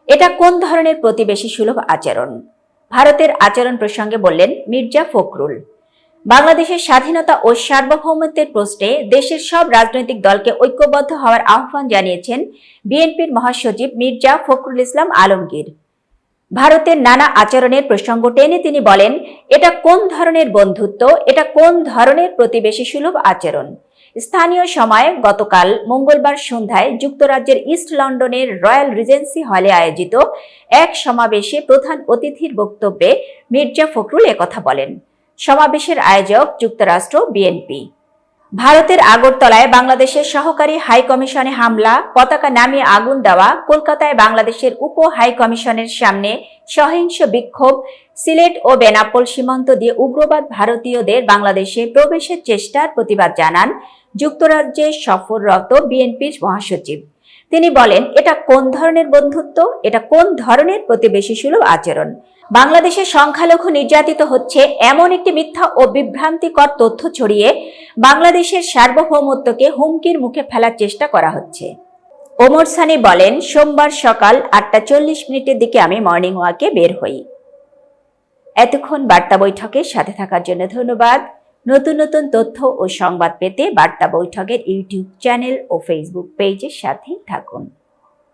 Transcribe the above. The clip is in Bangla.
এটা কোন ধরনের প্রতিবেশী সুলভ আচরণ? ভারতের আচরণ প্রসঙ্গে বললেন মির্জা ফখরুল। বাংলাদেশের স্বাধীনতা ও সার্বভৌমত্বের প্রশ্নে দেশের সব রাজনৈতিক দলকে ঐক্যবদ্ধ হওয়ার আহ্বান জানিয়েছেন বিএনপির মহাসচিব মির্জা ফখরুল ইসলাম আলমগীর। ভারতের নানা আচরণের প্রসঙ্গ টেনে তিনি বলেন, এটা কোন ধরনের বন্ধুত্ব, এটা কোন ধরনের প্রতিবেশী সুলভ আচরণ? স্থানীয় সময় গতকাল মঙ্গলবার সন্ধ্যায় যুক্তরাজ্যের ইস্ট লন্ডনের রয়্যাল রিজেন্সি হলে আয়োজিত এক সমাবেশে প্রধান অতিথির বক্তব্যে মির্জা ফখরুল একথা বলেন। সমাবেশের আয়োজক যুক্তরাষ্ট্র, বিএনপি। ভারতের আগরতলায় বাংলাদেশের সহকারী হাই কমিশনে হামলা, পতাকা নামিয়ে আগুন দেওয়া, কলকাতায় বাংলাদেশের উপ হাই কমিশনের সামনে সহিংস বিক্ষোভ, সিলেট ও বেনাপোল সীমান্ত দিয়ে উগ্রবাদ ভারতীয়দের বাংলাদেশে প্রবেশের চেষ্টার প্রতিবাদ জানান যুক্তরাজ্যে সফররত বিএনপির মহাসচিব। তিনি বলেন, এটা কোন ধরনের বন্ধুত্ব, এটা কোন ধরনের প্রতিবেশী সুলভ আচরণ? বাংলাদেশের সংখ্যালঘু নির্যাতিত হচ্ছে এমন একটি মিথ্যা ও বিভ্রান্তিকর তথ্য ছড়িয়ে বাংলাদেশের সার্বভৌমত্বকে হুমকির মুখে ফেলার চেষ্টা করা হচ্ছে। ওমর সানি বলেন, সোমবার সকাল 8:40 দিকে আমি মর্নিং ওয়াকে বের হই। এতক্ষণ বার্তা বৈঠকের সাথে থাকার জন্য ধন্যবাদ। নতুন নতুন তথ্য ও সংবাদ পেতে বার্তা বৈঠকের ইউটিউব চ্যানেল ও ফেসবুক পেজের সাথেই থাকুন।